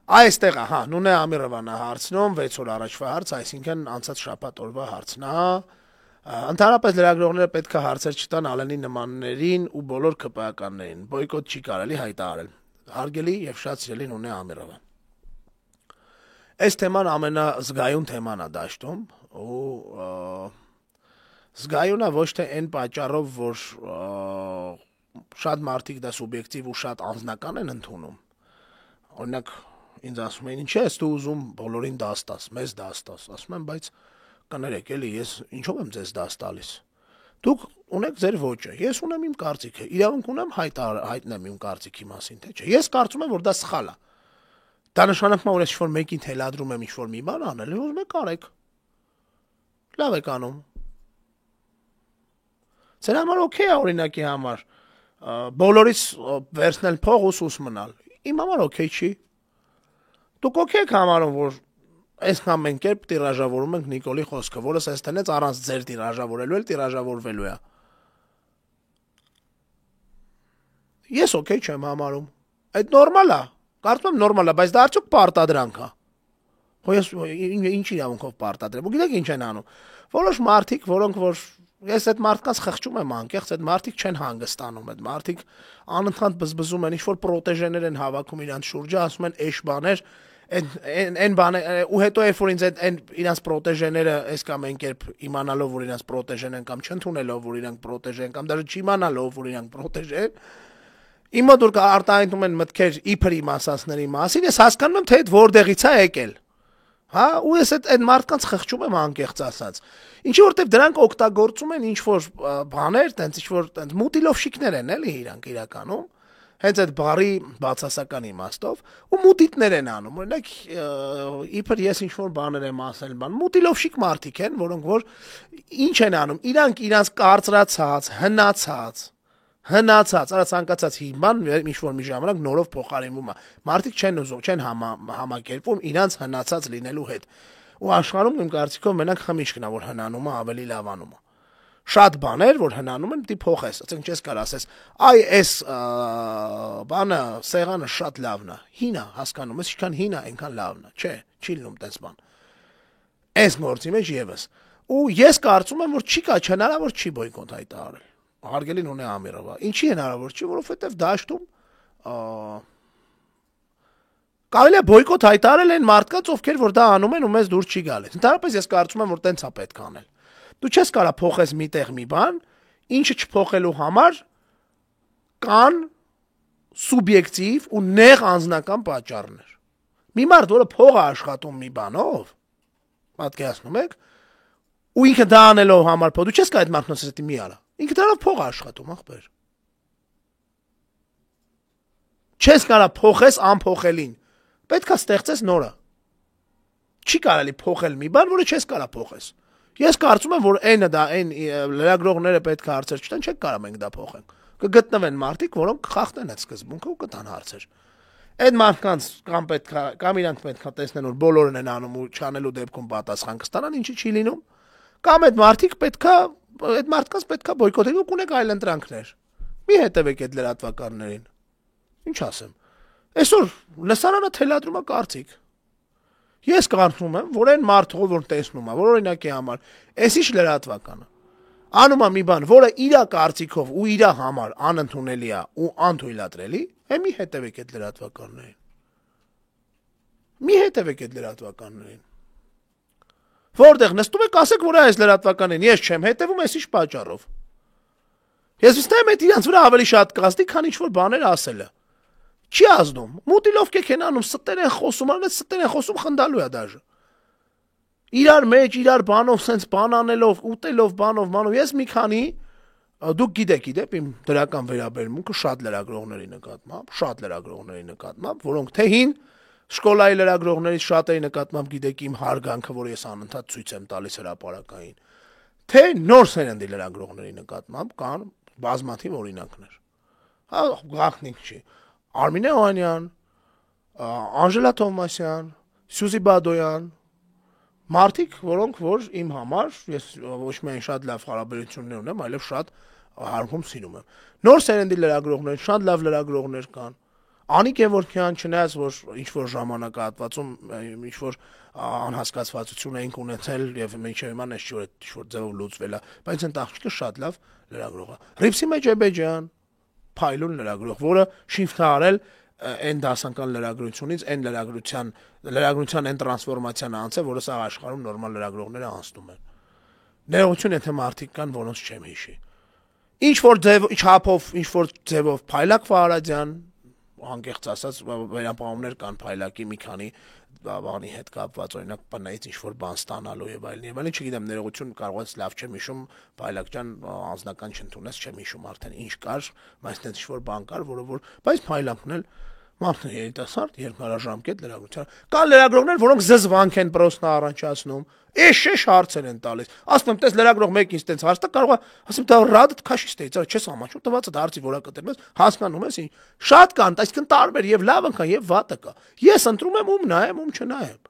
Այստեղ է, հա, Նունե Ամիրովան է հարցնում 6 օր առաջվա հարց, այսինքն անցած շաբաթ օրվա հարցն է։ Ընդհանրապես լրագրողները պետք է հարցեր չտան Ալենի նմաններին ու բոլոր ԿՊԱ-ականներին։ Բոյկոտ չի կարելի հայտարարել։ Հարգելի եւ շատ սիրելի Նունե Ամիրովան։ Այս թեման ամենազգայուն թեման է դաշտում ու զգայուն է ոչ թե այն պատճառով, որ շատ մարդիկ դա սուբյեկտիվ ու շատ անձնական են ընդունում։ Օրինակ ինձ ասում էին, ինչ ես դու ուզում բոլորին դաս տաս, մեզ դաս տաս, ասում եմ, բայց կներեք, էլի ես ինչով եմ ձեզ դաս տալիս։ Դուք ունեք ձեր ոճը, ես ունեմ իմ կարծիքը, իրավունք ունեմ հայտնեմ իմ կարծիքի մասին, թե չէ։ Ես կարծում եմ, որ դա սխալ է։ Դա նշանակում է, որ ես ինչ-որ մեկին թելադրում եմ ինչ-որ մի բան անել, ուզում եք արեք։ Լավ եք անում։ Ձեր համար օքեյ է օրինակի համար բոլորից վերցնել փող ու սուս մնալ։ Իմ համար օքեյ չի։ Դուք օքեյ եք համարում, որ այսքան մենք կերպ տիրաժավորում ենք Նիկոլի խոսքը, որը ասես տնեց առանց ձեր տիրաժավորելու էլ տիրաժավորվելու է։ Ես օքեյ չեմ համարում։ Այդ նորմալ է։ Կարծում եմ նորմալ է, բայց դա արդյոք պարտադրանք է։ Հո ես ինչ իրավունքով պարտադրեմ։ Ու գիտեք ինչ են անում։ Որոշ մարդիկ, որոնք որ ես այդ մարդկանց խղճում եմ անկեղծ, այդ մարդիկ չեն հանգստանում, այդ մարդիկ անընդհատ բզբզում են, ինչ-որ պրոտեժեներ են հավաքում իրանց շուրջը, ասում են էշ բաներ, այն բաներ, ու հետո երբ որ ինձ այն իրանց պրոտեժեները այս կամ այն կերպ իմանալով, որ իրանց պրոտեժեն են կամ չընդունելով, որ իրանք պրոտեժեն կամ դեռ չիմանալով, որ իրանք պրոտեժեն, իմ մոտ որ արտահայտում են մտքեր իբր իմ ասածների մասին, ես հասկանում եմ, թե այդ որտեղից է եկել։ Հա, ու ես այդ մարդկանց խղճում եմ անկեղծ ասած։ Ինչի որտեվ դրանք օգտագործում են ինչ-որ բաներ, տենց ինչ-որ տենց մուտիլովշիկներ են, էլի իրանք իրականում, հենց այդ բարի բացասական իմաստով, ու մուտիտներ են անում։ Օրինակ, իբր ես ինչ-որ բաներ եմ ասել, բան, մուտիլովշիկ մարդիկ են, որոնք որ ինչ են անում, իրանք իրանց կարծրացած, հնացած, արա ցանկացած հիման ինչ-որ մի ժամանակ նորով փոխարինվում է։ Մարդիկ չեն ուզում, չեն համակերպվում իրանց հնացած լինելու հետ։ Ու աշխարհում իմ կարծիքով մենակ խմիչքն է, որ հնանում է ավելի լավանում է։ Շատ բաներ, որ հնանում են, պիտի փոխես, ասենք չես կարող ասես, այ այս բանը, սեղանը շատ լավն է։ Հին է, հասկանում ես, ինչքան հին է, այնքան լավն է։ Չէ, չի լինում տես բան։ Այս գործի մեջ եւս։ Ու ես կարծում եմ, որ չի կա, հնարավոր չի բոյկոտ հայտարարել։ Հարգելի Նունե Ամիրովա, ինչի հնարավոր չի, որովհետև դաշտում կարելի է բոյկոտ հայտարարել այն մարդկանց, ովքեր որ դա անում են ու մեզ դուր չի գալիս։ Ընդհանրապես ես կարծում եմ, որ տենց է պետք անել։ Դու չես կարող փոխես միտեղ մի բան, ինչը չփոխելու համար կան սուբյեկտիվ ու նեղ անձնական պատճառներ։ Մի մարդ, որը փող է աշխատում մի բանով, պատկերացնում եք, ու ինքը դա անելով համար փող, դու չես կարող այդ մարդուն ասես մի արա։ Ինքը դրանով փող է աշխատում, ախպեր։ Չես կարող փոխես անփոխելին։ Պետք է ստեղծես նորը։ Չի կարելի փոխել մի բան, որը չես կարող փոխես։ Ես կարծում եմ, որ այն լրագրողները պետք է հարցեր չտան, չեք կարող մենք դա փոխենք։ Կգտնվեն մարդիկ, որոնք խախտեն այդ սկզբունքը ու կտան հարցեր։ Այդ մարդկանց կամ իրանք պետք է տեսնեն, որ բոլորն են անում ու չանելու դեպքում պատասխան կստանան, ինչի չի լինում։ Կամ այդ մարդիկ այդ մարդկանց պետք է բոյկոտել ու ունեք այլ ընտրանքներ։ Մի հետևեք այդ լրատվականներին։ Ինչ ասեմ։ Այսօր լսարանը թելադրում է կարծիք։ Ես կարծում եմ, որ այն մարդը, որ տեսնում է, որ օրինակի համար, այս ինչ լրատվականը անում է մի բան, որը իր կարծիքով ու իր համար անընդունելի է ու անթույլատրելի, մի հետևեք այդ լրատվականներին։ Մի հետևեք այդ լրատվականներին։ Որտեղ նստում եք, ասեք, որ այս լրատվականին ես չեմ հետևում, այս ինչ պատճառով։ Ես վստահ եմ, այդ իրանց վրա ավելի շատ կազդի, քան ինչ-որ բաներ ասելը։ Չի ազդում։ Մուտիլովկեք են անում, ստեր են խոսում, ստեր են խոսում, խնդալու է դաժը։ Իրար մեջ, իրար բանով, սենց բան անելով, ուտելով, բանով, ես մի քանի, դուք գիտեք, իմ դրական վերաբերմունքը շատ լրագրողների նկատմամբ, որոնք թե հին շկոլայի լրագրողներից շատերի նկատմամբ գիտեք իմ հարգանքը, որ ես անընդհատ ցույց եմ տալիս հրապարակային, թե նոր սերնդի լրագրողների նկատմամբ կան բազմաթիվ օրինակներ։ Հա, գաղտնիք չի։ Արմինե Օհանյան, Անժելա Թովմասյան, Սյուզի Բադոյան, մարդիկ, որոնք որ իմ համար, ես ոչ միայն շատ լավ հարաբերություններ ունեմ, այլև շատ հարգում սիրում եմ։ Նոր սերնդի լրագրողներ, շատ լավ լրագրողներ կան։ Անիկ Գևորգյան չնայած որ ինչ որ ժամանակահատվածում ինչ որ անհասկացվածություն էինք ունեցել եւ մինչեւ հիմա այս ինչ որ ձևով լուծվել է, բայց այն աղջիկը շատ լավ լրագրող է։ Ռիփսիմե Ջեբեջյան, փայլուն լրագրող, որը շիֆտ է արել այն դասական լրագրությունից, այն լրագրության այն տրանսֆորմացիան անցել, որը սա աշխարհում նորմալ լրագրողները անցնում են։ Ներողություն, եթե մարդիկ կան, որոնց չեմ հիշի։ Ինչ որ չափով, ինչ որ ձևով Փայլակ Վահարաձյան, անկեղծ ասած, վերապահումներ կան Փայլակի մի քանի բանի հետ կապված, օրինակ բնայից ինչ որ բան ստանալու եւ այլն, չգիտեմ, ներողություն, կարող ես լավ չեմ հիշում, Փայլակ ջան, անձնական չընդունես, չեմ հիշում արդեն ինչ կար, բայց դες ինչ որ բան կար, որը բայց Փայլակն էլ մարդն է երիտասարդ, երկարաժամկետ լրագրության։ Կան լրագրողներ, որոնք զզվանք են պրոսնա առանջացնում, էշեշ հարցեր են տալիս։ Ասում եմ, տես լրագրող մեկին ստենց հարց տա, կարող է, ասում դա ռադդ քաշի ստեից, չես ամաչում, տված է հարցի որակը դերմես, հասկանում ես, շատ կան, այսինքն տարբեր եւ լավը կան եւ վատը կա։ Ես ընտրում եմ ում նայեմ, ում չնայեմ։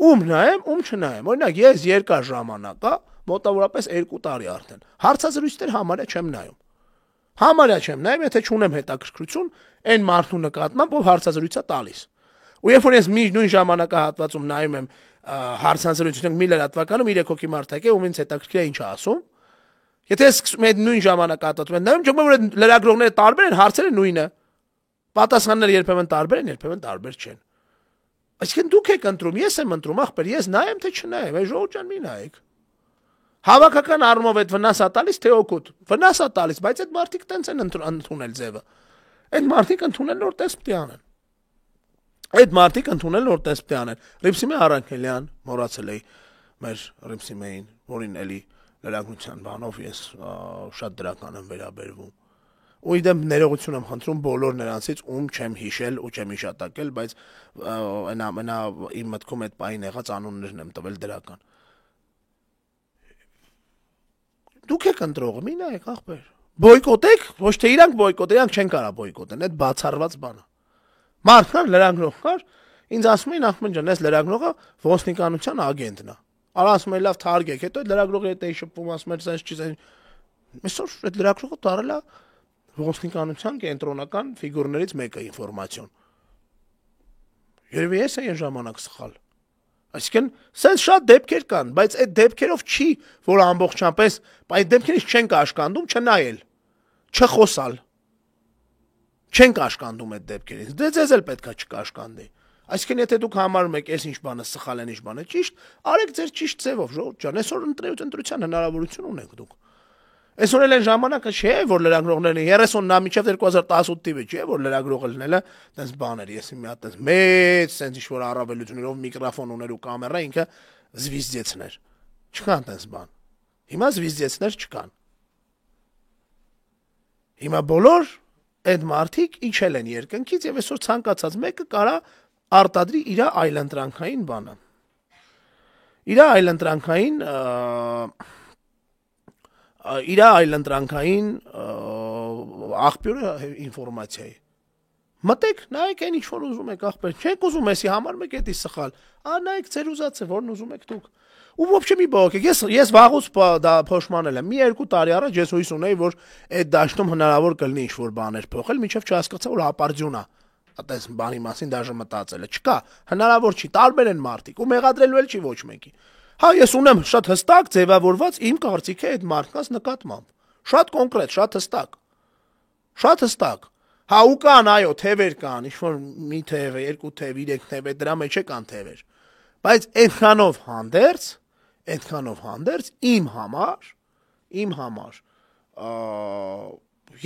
Ում նայեմ, ում չնայեմ։ Օրինակ, ես երկար ժամանակ, մոտավորապես 2 տարի արդեն, հարցազրույցներ համարյա չեմ նայում։ Համարյա չեմ նայում, եթե չունեմ հետաքրքրություն այն մարդու նկատմամբ, ով հարցազրույց է տալիս։ Ու երբ որ ես նույն ժամանակահատվածում նայում եմ հարցազրույցը մի լրատվականում 3 հոգի մարդ է, ում ինձ հետաքրքիր է ինչ ասում, եթե ես սկսում եմ նույն ժամանակահատվածում նայում, չեմ որ լրագրողները տարբեր են, հարցերը նույնը։ Պատասխանները երբեմն տարբեր են, երբեմն տարբեր չեն։ Այսինքն դուք եք ընտրում, ես եմ ընտրում, ախպեր, ես նայեմ թե չնայեմ, այ ժողովուրդ ջան, մի նայեք։ Հավաքական առումով այդ վնաս է տալիս թե օգուտ։ Վնաս է տալիս, բայց այդ մարդիկ տենց են ընդունել ձևը։ Այդ մարդիկ ընդունել նոր տես պիտի անեն։ Այդ մարդիկ ընդունել նոր տես պիտի անեն։ Ռիփսիմե Արանքելյան, մոռացել էի մեր Ռիփսիմեին, որին էլի լրագրության բանով ես շատ դրական եմ վերաբերվում։ Ու իդեմ ներողություն եմ խնդրում բոլոր նրանցից, ում չեմ հիշել ու չեմ հիշատակել, բայց այնա իմ մտքում այդ պահին եղած անուններն եմ տվել դրական։ Դուք եք ընտրողը, մի նայեք, ախպեր։ Բոյկոտեք, ոչ թե իրանք բոյկոտ, իրանք չեն կարա բոյկոտեն, այդ բացառված բան է։ Մարդ կար, լրագրող կար, ինձ ասում էին Ախմեդ ջան, այս լրագրողը ոստիկանության ագենտն է։ Արա ասում են լավ թարգեք, հետո այդ լրագրողի հետ էի շփվում, ասում էր սենց չի, այսօր այդ լրագրողը տարել է ոստիկանության կենտրոնական ֆիգուրներից մեկը ինֆորմացիոն։ Երևի ես այն ժամանակ սխալ։ Այսինքն, սենց շատ դեպքեր կան, բայց այդ դեպքերով չի, որ ամբողջապես, այդ դեպքերից չեն կաշկանդում չնայել, չխոսալ, չեն կաշկանդում այդ դեպքերից, դե ձեզ էլ պետք է չկաշկանդի։ Այսինքն, եթե դուք համարում եք, այս ինչ բանը սխալ են, ինչ բանը ճիշտ, արեք ձեր ճիշտ ձևով, ժողովուրդ ջան, այսօր ընտրության հնարավորություն ունեք դուք։ Այսօր էլ այն ժամանակը չէ, որ լրագրողներն 30-ն մինչև 2018 թիվը չէ, որ լրագրողը լինելը տես բաներ, ես մի հատ տես մեծ, սենց ինչ-որ առավելություններով միկրոֆոն ուներ ու կամերա, ինքը զվիզդեցներ։ Չկան տես բան։ Հիմա զվիզդեցներ չկան։ Հիմա բոլոր այդ մարդիկ իջել են երկնքից եւ այսօր ցանկացած մեկը կարա արտադրի իր այլընտրանքային բանը։ Իր այլընտրանքային աղբյուրը ինֆորմացիայի։ Մտեք, նայեք այն ինչ որ ուզում եք, ախպեր, չեք ուզում էսի համար մեկ էդի սխալ։ Նայեք ձեր ուզածը, որն ուզում եք դուք։ Ու ոբշե մի բողոքեք։ Ես վաղուց դա փոշմանել եմ։ Մի 2 տարի առաջ ես հույս ունեի, որ այդ դաշտում հնարավոր կլինի ինչ որ բաներ փոխել, մինչև չհասկացա, որ ապարդյուն է։ Այդպես բանի մասին դաժե մտածելը չկա, հնարավոր չի, տարբեր են մարդիկ, ու մեղադրելու էլ չի ոչ մեկի։ Հա, ես ունեմ շատ հստակ ձևավորված իմ կարծիքը այդ մարդկանց նկատմամբ։ Շատ կոնկրետ, շատ հստակ։ Շատ հստակ։ Հա, ու կան, այո, թևեր կան, ինչ որ մի թև, 2 թև, 3 թև, դրա մեջ կան թևեր։ Բայց այդքանով հանդերձ իմ համար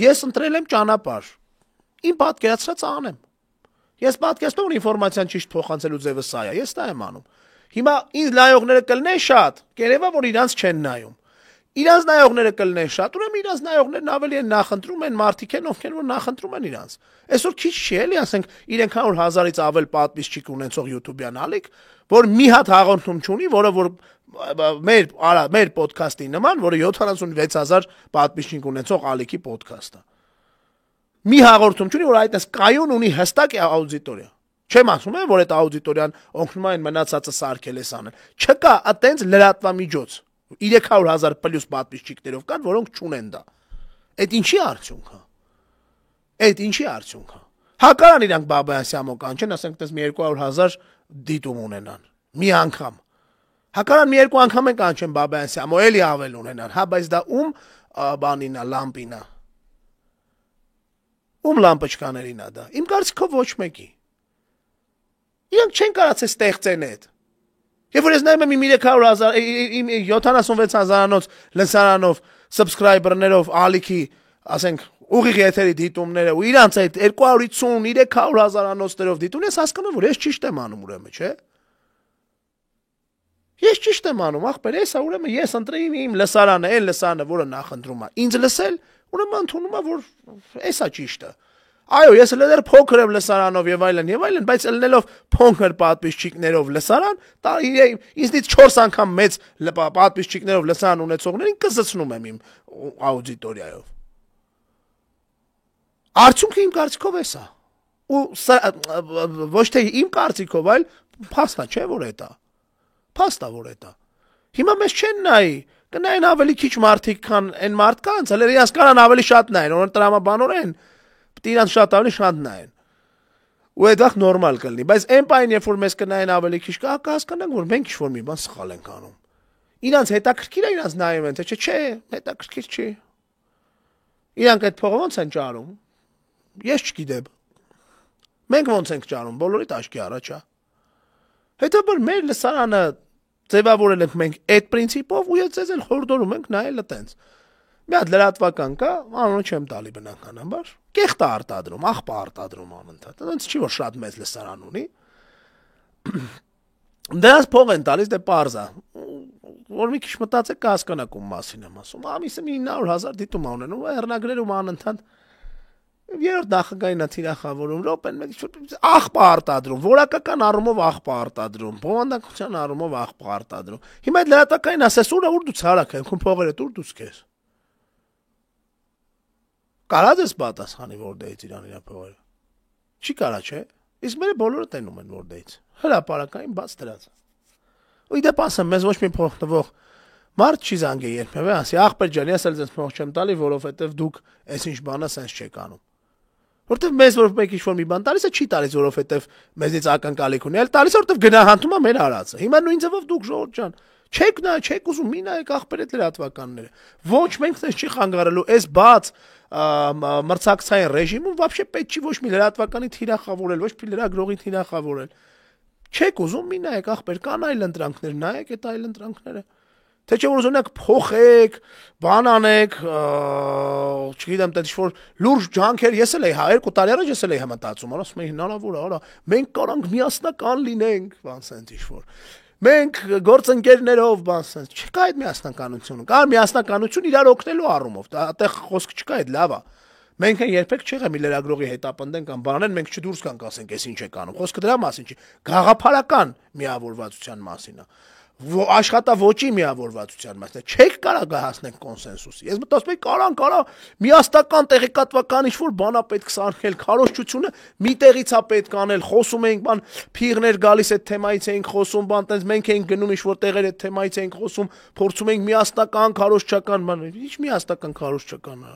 ես ընտրել եմ ճանապարհ։ Իմ պատկերացրած անեմ։ Ես պատկերացնում եմ ինֆորմացիան ճիշտ փոխանցելու ձևը սա է, ես դա եմ անում։ Հիմա ինձ նայողները կլինեն շատ, կերևա որ իրանց չեն նայում։ Իրանց նայողները կլինեն շատ, ուրեմն իրանց նայողներն ավելի են նախընտրում են մարդիկ են, ովքեր որ նախընտրում են իրանց։ Այսօր քիչ չի էլի, ասենք 300,000-ից ավել պատվիսչիկ ունեցող YouTube-յան ալիք, որ մի հատ հաղորդում չունի, որը որ մեր ոդքասթի նման, որը 76,000 պատվիսչիկ ունեցող ալիքի ոդքասթ է։ Մի հաղորդում չունի, որ այդպես կայուն ունի հստակ աուդիտորիա։ Չեմ ասում եմ, որ այդ աուդիտորիան օգնում է մնացածը սարքել էս անել։ Չկա այտենց լրատվամիջոց 300,000 պլյուս պատվիսչիկներով կան, որոնք չունեն դա։ Այդ ինչի արդյունք է։ Հակարան իրանք Բաբայան Սյամո կանչեն, ասենք դες մի 200,000 դիտում ունենան։ Մի անգամ։ Հակարան մի երկու անգամ են կանչեն Բաբայան Սյամո, էլի ավել ունենան։ Հա, բայց դա բանինա, լամպինա։ Լամպոչկաներին է դա։ Իմ կարծիքով ոչ մեկի։ Իրանք չեն կարացել ստեղծեն այդ։ Երբ որ ես նայում եմ իմ 300,000, իմ 76,000-անոց լսարանով, subscriber-ներով ալիքի, ասենք, ուղիղ եթերի դիտումները ու իրանց այդ 250-300,000-անոցներով դիտում, ես հասկանում որ ես ճիշտ եմ անում ուրեմն, չէ՞։ Ես ճիշտ եմ անում, ախպեր, էսա ուրեմն ես ընտրեի իմ լսարանը, այն լսարանը, որը նախընտրում է։ Ինձ լսել, ուրեմն ընդունում է, որ էսա ճիշտը։ Այո, ես լeder փոքր եմ լսարանով եւ այլն, բայց ելնելով փոքր պատվիճիկներով լսարան, ինձնից 4 անգամ մեծ պատվիճիկներով լսարան ունեցողներին կզցնում եմ իմ աուդիտորիայով։ Արդյունքը իմ կարծիքով էսա։ Ու ոչ թե իմ կարծիքով, այլ փաստա չէ որ էտա։ Փաստա որ էտա։ Հիմա մեզ չեն նայի, կնային ավելի քիչ մարդիկ, քան այն մարդկանց, հələ իրաց կարան ավելի շատ նային, որ տրամաբանորեն պետք է իրանց շատ ավելի շատ նային։ Ու այդ վաղ նորմալ կլինի, բայց այն պայն երբ որ մեզ կնային ավելի քիչ, կհասկանանք, որ մենք ինչ-որ մի բան սխալ ենք անում։ Իրանց հետաքրքիր է իրանց նայում են, թե չէ, հետաքրքիր չի։ Իրանք այդ փողը ոնց են ճարում։ Ես չգիտեմ։ Մենք ոնց ենք ճարում, բոլորի տաշկի առաջ է։ Հետաբար մեր լսարանը ձևավորել ենք մենք այդ պրինցիպով ու ես ձեզ էլ խորհուրդում ենք նայել այտենց։ Մի հատ լրատվական կա, անունը չեմ տալի բնականաբար, կեղտ է արտադրում, աղբա արտադրում անընդհատ։ Այնց չի որ շատ մեծ լսարան ունի։ Դրանց փող են տալիս, դե պարզա։ Որ մի քիչ մտածեք կհասկանաք ում մասին եմ ասում։ Ամիսը 900,000 դիտում ունենում, հեռնագրերում անընդհատ երրորդ նախագահին է թիրախավորում, րոպեն մեկ աղբա արտադրում, որակական առումով աղբա արտադրում, բովանդակության առումով աղբա արտադրում։ Հիմա այդ լրատվականին ասես ուր դու ցարակ են, քո փողերը դուր դուս քեզ։ Կարա դες պատասխանի որ դեից իրան իր փողերը։ Չի կարա, չէ։ Իսկ մերը բոլորը տենում են որ դեից։ Հրապարակային բաց դրած։ Ու իդեպ ասեմ, մեզ ոչ մի փող տվող մարդ չի զանգե երբևէ, ասի աղբեր ջան, ես էլ ձեզ փող չեմ տալի, որովհետև դուք այսինչ բանը sense չեք անում։ Որտեվ մեզ որ մեկ ինչ-որ մի բան տալիս է չի տալիս, որովհետև մեզից ակնկալիք ունի, այլ տալիս որովհետև գնահատում է մեր արածը։ Հիմա նույն ձևով դուք ժողովուրդ ջան, չեք ուզում մի նայեք աղբեր այդ լրատվականները։ Ոչ մենք sense չի խանգարելու, այս բաց մրցակցային ռեժիմում вообще պետք չի ոչ մի լրատվականի թիրախավորել, ոչ մի լրագրողի թիրախավորել։ Չեք ուզում մի նայեք աղբեր, կան այլ ընտրանքներ, նայեք այդ այլ ընտրանքները։ Թե չէ որ ուզենաք փոխեք, բան անեք, չգիտեմ, դա ինչ-որ լուրջ ջանքեր, ես էլ էի 2 տարի առաջ ես էլ էի մտածում, ասում էի հնարավոր է, արա, մենք կարանք միասնական լինենք, բան sense ինչ-որ։ Մենք գործընկերներով, բան sense, չկա այդ միասնականությունը, կա միասնականություն իրար օգնելու առումով, այդտեղ խոսք չկա, այդ լավ է։ Մենք երբեք չեղա մի լրագրողի հետ ապնդեն կամ բանեն, մենք չդուրս կանք ասենք, այս ինչ եք անում։ Խոսքը դրա մասին չի, գաղափարական միավորվածության մասին է։ Աշխատավոճի միավորվածության մասն է, չեք կարող հասնել կոնսենսուսի։ Ես մտածում եմ կարա միաստական տեղեկատվական ինչ-որ բանա պետք սարքել, քարոզչությունը մի տեղից է պետք անել, խոսում էինք բան, փիղներ գալիս այդ թեմայից էինք խոսում, բան տենց մենք էինք գնում ինչ-որ տեղեր այդ թեմայից էինք խոսում, փորձում էինք միաստական քարոզչական բան, ինչ միաստական քարոզչական է։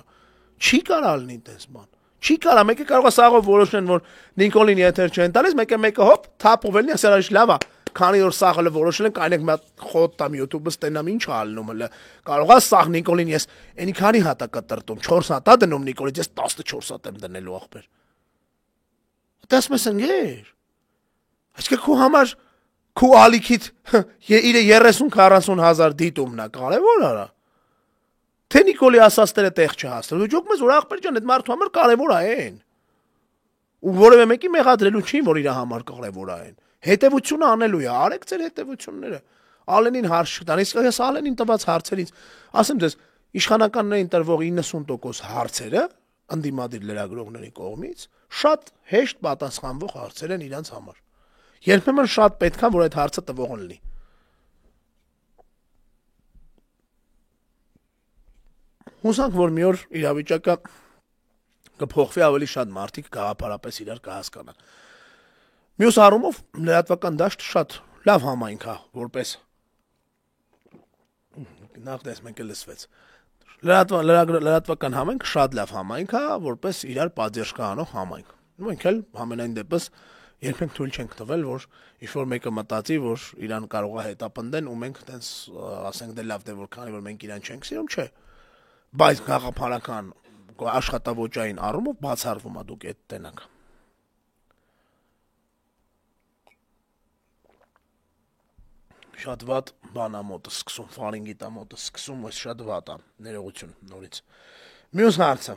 Չի կարա լինի տես բան։ Չի կարա, մեկը կարող է սաղով որոշեն, որ Նիկոլին եթեր չեն տալիս, մեկը հոպ, թափուվելնի, ասել արիշ լավ է։ Քանի որ սաղը որոշել են, կայնեք մի հատ խոտ տամ YouTube-ը ստենամ ինչ ալնում հələ։ Կարող է սաղ Նիկոլին ես այնի քանի հատ է կտրտում, 4 հատ է դնում Նիկոլից, ես 14 հատ եմ դնելու ախպեր։ Դες մեզ ընկեր։ Այսինքն քո համար քո ալիքիդ իր 30-40 հազար դիտումն է, կարևոր արա։ Թե Նիկոլի ասածները տեղ չհասնեն։ Դու ջոկ մեզ որ ախպեր ջան, այդ մարդու համար կարևոր է այն։ Ու որևէ մեկի մեղադրելու չի, որ իր համար կարևոր է այն։ Հետևությունը անելու է, արեք ձեր հետևությունները։ Ալենին հարց չտան, իսկ ես Ալենին տված հարցերից, ասեմ ձեզ, իշխանականներին տրվող 90% հարցերը ընդդիմադիր լրագրողների կողմից շատ հեշտ պատասխանվող հարցեր են իրանց համար։ Երբեմն շատ պետք է որ այդ հարցը տվողն լինի։ Հուսանք որ մի օր իրավիճակը կփոխվի, ավելի շատ մարդիկ գաղափարապես իրար կհասկանան։ Մյուս առումով լրատվական դաշտը շատ լավ համայնք է, որպես նախ դες մենք էլ լսվեց։ Լրատվական համայնք շատ լավ համայնք է, որպես իրար պատժ կանող համայնք։ Մենք էլ համենայն դեպս երբեք թույլ չենք տվել, որ ինչ-որ մեկը մտածի, որ իրան կարող է հետապնդեն ու մենք տենց ասենք դե լավ դե որ քանի որ մենք իրան չենք սիրում, չէ։ Բայց գաղափարական աշխատավոճային առումով բացառվում է դուք այդ տենակ։ Շատ վատ բան է մոտը սկսում, ֆարինգիտ է մոտը սկսում, այս շատ վատ է, ներողություն նորից։ Մյուս հարցը։